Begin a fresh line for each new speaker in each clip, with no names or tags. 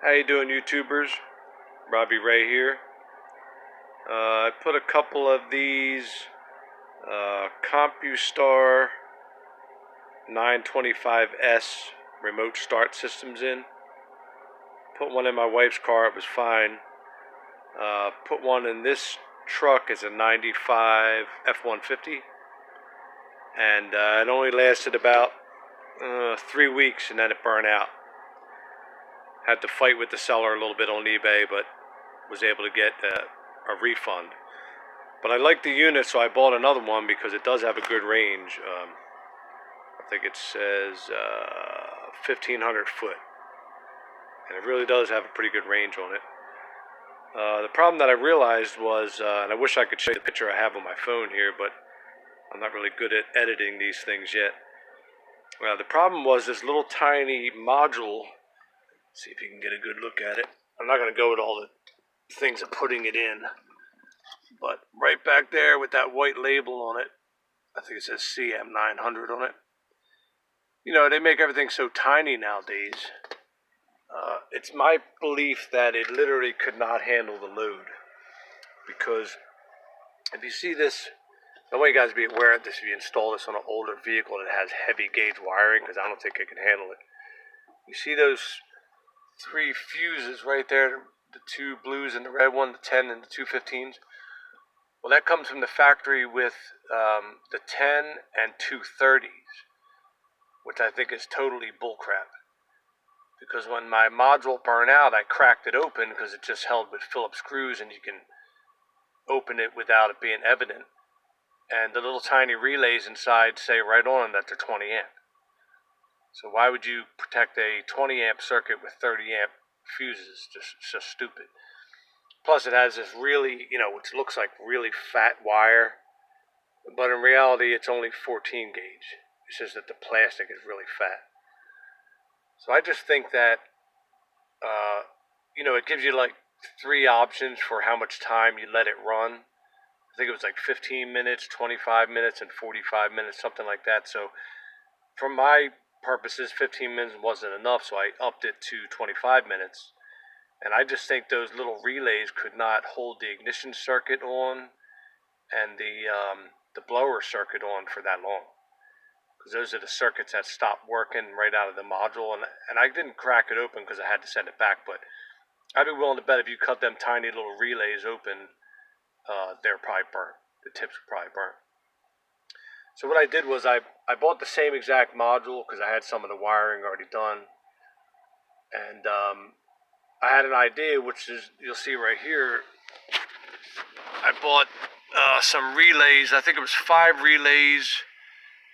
How you doing, YouTubers? Robbie Ray here. I put a couple of these Compustar 925S remote start systems in. Put one in my wife's car, it was fine. Put one in this truck as a 95 F-150. And it only lasted about 3 weeks and then it burned out. Had to fight with the seller a little bit on eBay, but was able to get a refund. But I like the unit, so I bought another one because it does have a good range. I think it says 1,500 foot, and it really does have a pretty good range on it. The problem that I realized was, and I wish I could show you the picture I have on my phone here, but I'm not really good at editing these things yet. The problem was this little tiny module. See if you can get a good look at it. I'm not going to go with all the things of putting it in, but right back there with that white label on it, I think it says CM900 on it. You know, they make everything so tiny nowadays. It's my belief that it literally could not handle the load, because if you see this, I want you guys to be aware of this if you install this on an older vehicle that has heavy gauge wiring, because I don't think it can handle it. You see those 3 fuses right there, the 2 blues and the red one, the 10 and the 2 15s. Well, that comes from the factory with the 10 and 2 30s, which I think is totally bullcrap. Because when my module burned out, I cracked it open because it just held with Phillips screws, and you can open it without it being evident. And the little tiny relays inside say right on them that they're 20 amp. So why would you protect a 20 amp circuit with 30 amp fuses? It's just stupid. Plus it has this really, which looks like really fat wire, but in reality it's only 14 gauge. It's just that the plastic is really fat. So I just think that, it gives you like 3 options for how much time you let it run. I think it was like 15 minutes, 25 minutes, and 45 minutes, something like that. So for my purposes, 15 minutes wasn't enough, so I upped it to 25 minutes. And I just think those little relays could not hold the ignition circuit on and the blower circuit on for that long, because those are the circuits that stopped working right out of the module. And I didn't crack it open because I had to send it back, but I'd be willing to bet if you cut them tiny little relays open, they're probably burnt. The tips were probably burnt. So what I did was I bought the same exact module because I had some of the wiring already done. And I had an idea, which is, you'll see right here, I bought some relays. I think it was 5 relays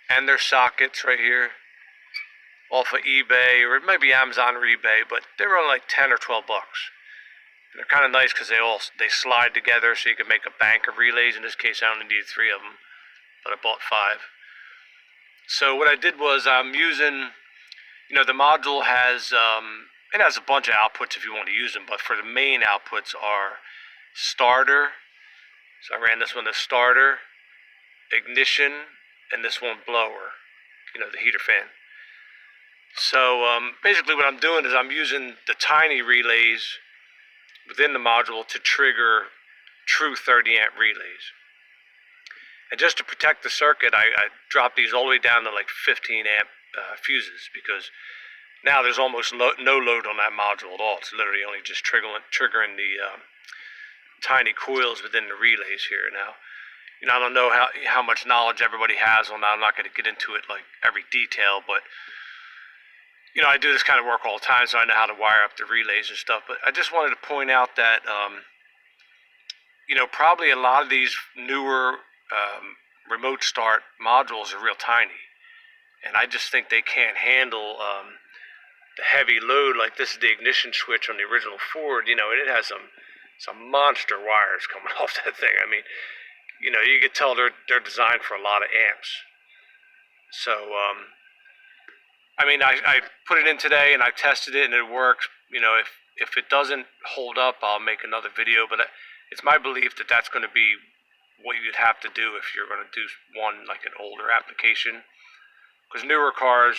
and their sockets right here off of eBay, or it might be Amazon or eBay, but they were only like 10 or 12 bucks. And they're kind of nice because they slide together so you can make a bank of relays. In this case, I only needed 3 of them, but I bought 5. So what I did was I'm using, the module has, it has a bunch of outputs if you want to use them, but for the main outputs are starter. So I ran this one as starter, ignition, and this one blower, the heater fan. So basically what I'm doing is I'm using the tiny relays within the module to trigger true 30 amp relays. And just to protect the circuit, I dropped these all the way down to like 15 amp fuses, because now there's almost no load on that module at all. It's literally only just triggering the tiny coils within the relays here. Now, I don't know how much knowledge everybody has on that. I'm not going to get into it like every detail, but I do this kind of work all the time, so I know how to wire up the relays and stuff. But I just wanted to point out that probably a lot of these newer remote start modules are real tiny, and I just think they can't handle the heavy load. Like, this is the ignition switch on the original Ford, and it has some monster wires coming off that thing. I mean, you could tell they're designed for a lot of amps. So I put it in today and I tested it and it works. If it doesn't hold up, I'll make another video, but it's my belief that that's going to be what you'd have to do if you're going to do one like an older application, because newer cars,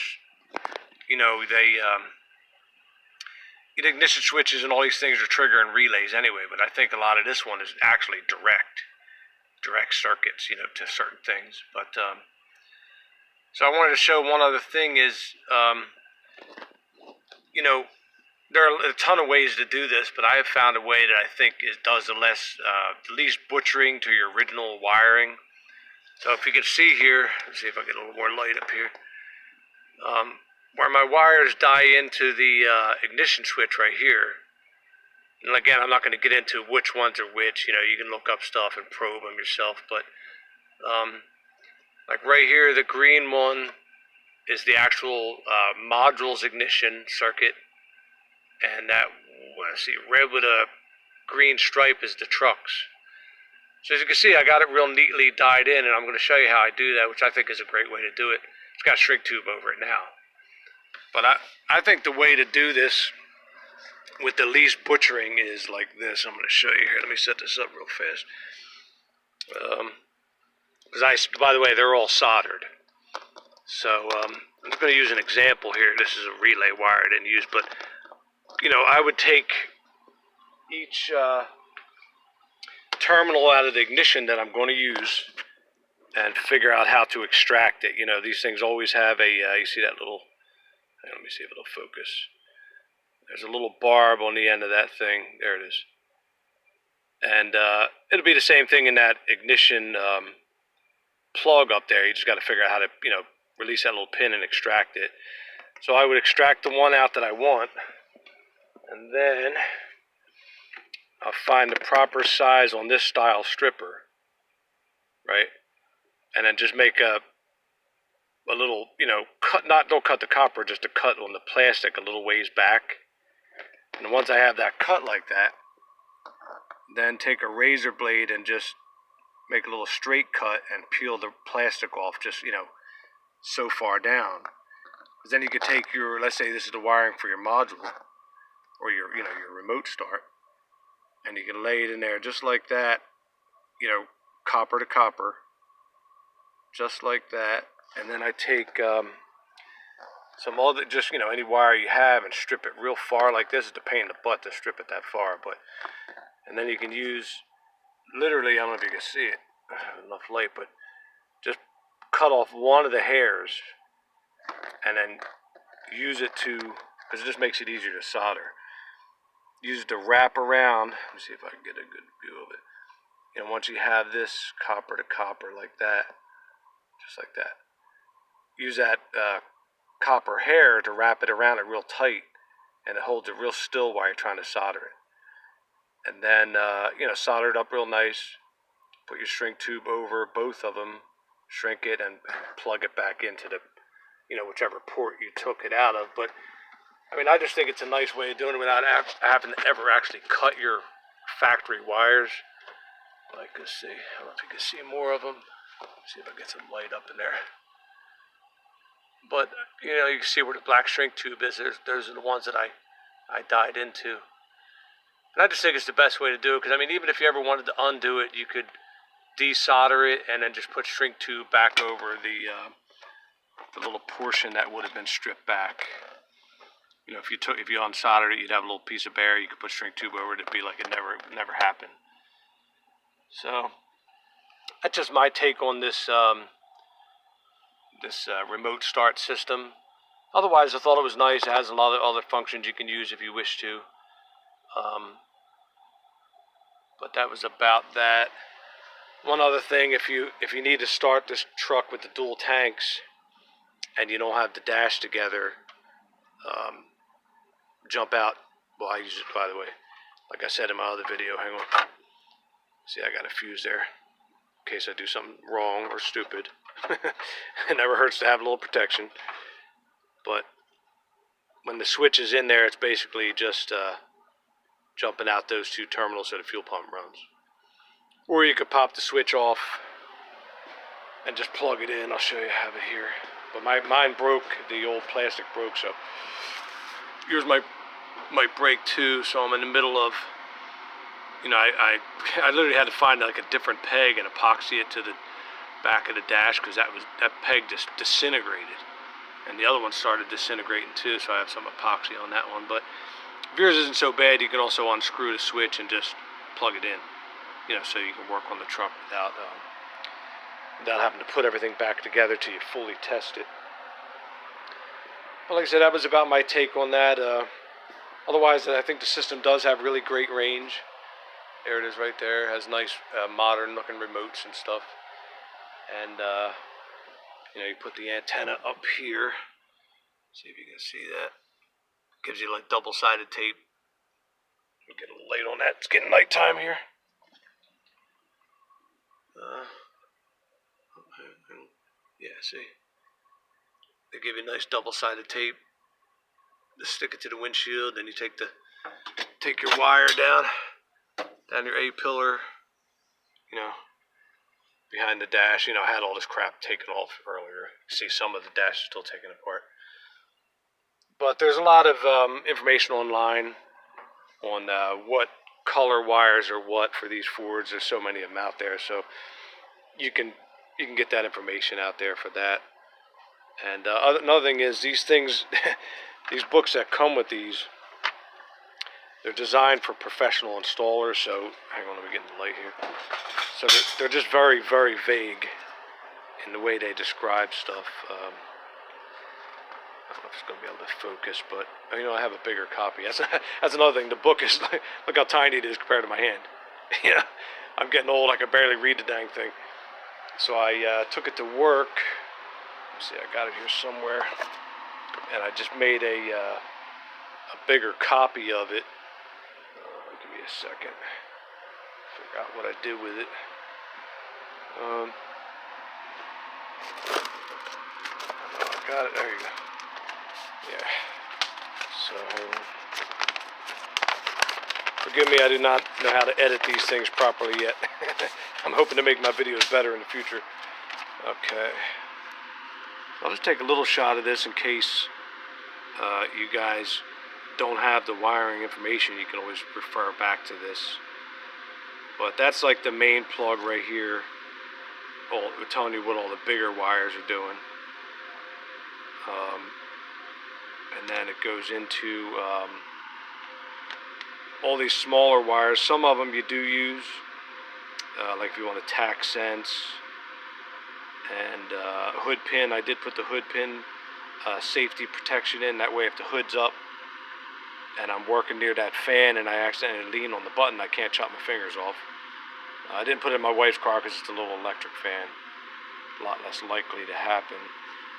ignition switches and all these things are triggering relays anyway, but I think a lot of this one is actually direct circuits, to certain things. But so I wanted to show one other thing is, there are a ton of ways to do this, but I have found a way that I think does the least butchering to your original wiring. So if you can see here, let's see if I get a little more light up here, where my wires die into the ignition switch right here. And again, I'm not going to get into which ones are which. You can look up stuff and probe them yourself. But like right here, the green one is the actual module's ignition circuit, and that, let's see, red with a green stripe is the truck's. So as you can see, I got it real neatly dyed in, and I'm going to show you how I do that, which I think is a great way to do it. It's got a shrink tube over it now. But I think the way to do this with the least butchering is like this. I'm going to show you here. Let me set this up real fast. Because by the way, they're all soldered. So I'm just going to use an example here. This is a relay wire I didn't use, but I would take each terminal out of the ignition that I'm going to use and figure out how to extract it. These things always have a, you see that little, let me see if it'll focus. There's a little barb on the end of that thing. There it is. And it'll be the same thing in that ignition plug up there. You just got to figure out how to, release that little pin and extract it. So I would extract the one out that I want, and then I'll find the proper size on this style stripper, right? And then just make a little, cut, don't cut the copper, just a cut on the plastic a little ways back. And once I have that cut like that, then take a razor blade and just make a little straight cut and peel the plastic off just, so far down. Because then you could take your, let's say this is the wiring for your module or your, your remote start, and you can lay it in there just like that, copper to copper, just like that. And then I take some other, just, any wire you have and strip it real far like this. It's a pain in the butt to strip it that far, but, and then you can use, literally, I don't know if you can see it, enough light, but just cut off one of the hairs and then use it to, because it just makes it easier to solder. Use it to wrap around. Let me see if I can get a good view of it. And once you have this copper to copper like that, just like that, use that copper hair to wrap it around it real tight, and it holds it real still while you're trying to solder it. And then, solder it up real nice. Put your shrink tube over both of them, shrink it, and plug it back into the, whichever port you took it out of. But I just think it's a nice way of doing it without having to ever actually cut your factory wires. Like, let's see, I don't know if you can see more of them. Let's see if I get some light up in there. But, you can see where the black shrink tube is. Those are the ones that I dyed into. And I just think it's the best way to do it, because, even if you ever wanted to undo it, you could desolder it and then just put shrink tube back over the little portion that would have been stripped back. If you unsoldered it, you'd have a little piece of bare. You could put shrink tube over it. It'd be like it never happened. So that's just my take on this remote start system. Otherwise, I thought it was nice. It has a lot of other functions you can use if you wish to. But that was about that. One other thing, if you need to start this truck with the dual tanks and you don't have the dash together, jump out. Well, I use it, by the way, like I said in my other video. Hang on. See, I got a fuse there in case I do something wrong or stupid. It never hurts to have a little protection. But when the switch is in there, it's basically just jumping out those two terminals so the fuel pump runs. Or you could pop the switch off and just plug it in. I'll show you how I have it here. But mine broke, the old plastic broke, so yours might break too. So I'm in the middle of, I literally had to find like a different peg and epoxy it to the back of the dash, because that peg just disintegrated, and the other one started disintegrating too. So I have some epoxy on that one. But If yours isn't so bad, you can also unscrew the switch and just plug it in, you know, so you can work on the truck without having to put everything back together till you fully test it. But like I said, that was about my take on that. Otherwise, I think the system does have really great range. There it is right there. It has nice modern looking remotes and stuff. And you know, you put the antenna up here. See if you can see that. Gives you like double-sided tape. We'll get a little light on that. It's getting nighttime here. Yeah, see? They give you nice double-sided tape. To stick it to the windshield. Then you take your wire down your A-pillar. You know, behind the dash. You know, I had all this crap taken off earlier. You see some of the dash is still taken apart. But there's a lot of information online on what color wires are what for these Fords. There's so many of them out there, so you can get that information out there for that. And another thing is these things, these books that come with these, they're designed for professional installers. So hang on, let me get in the light here. So they're just very, very vague in the way they describe stuff. I don't know if it's going to be able to focus, but you know, I have a bigger copy. That's another thing. The book is look how tiny it is compared to my hand. You know, I'm getting old. I can barely read the dang thing. So I took it to work. Let's see, I got it here somewhere, and I just made a bigger copy of it. Give me a second. Figure out what I did with it. I got it. There you go. Yeah. So, forgive me, I do not know how to edit these things properly yet. I'm hoping to make my videos better in the future. Okay. I'll just take a little shot of this in case you guys don't have the wiring information. You can always refer back to this. But that's like the main plug right here. We're telling you what all the bigger wires are doing. And then it goes into all these smaller wires. Some of them you do use, like if you want a tack sense and hood pin. I did put the hood pin safety protection in. That way if the hood's up and I'm working near that fan and I accidentally lean on the button, I can't chop my fingers off. I didn't put it in my wife's car because it's a little electric fan. A lot less likely to happen.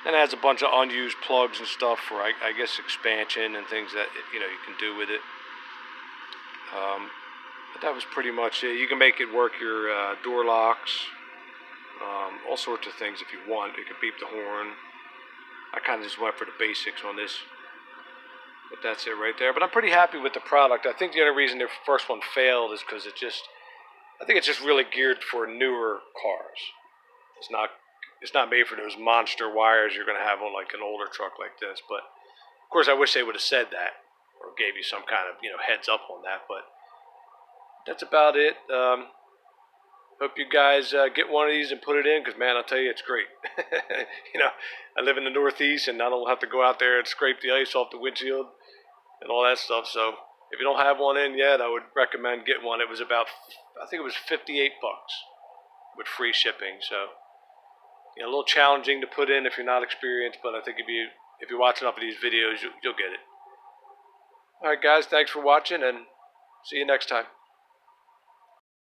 Then it has a bunch of unused plugs and stuff for, I guess, expansion and things that, you know, you can do with it. But that was pretty much it. You can make it work your door locks, all sorts of things if you want. You can beep the horn. I kind of just went for the basics on this. But that's it right there. But I'm pretty happy with the product. I think the only reason the first one failed is because I think it's just really geared for newer cars. It's not made for those monster wires you're going to have on like an older truck like this. But of course, I wish they would have said that or gave you some kind of, you know, heads up on that. But that's about it. Hope you guys get one of these and put it in, because man, I'll tell you, it's great. You know, I live in the Northeast and I don't have to go out there and scrape the ice off the windshield and all that stuff. So if you don't have one in yet, I would recommend getting one. It was about, I think it was $58 with free shipping. So, you know, a little challenging to put in if you're not experienced, but I think if you're watching enough of these videos, you'll get it. All right, guys, thanks for watching, and see you next time.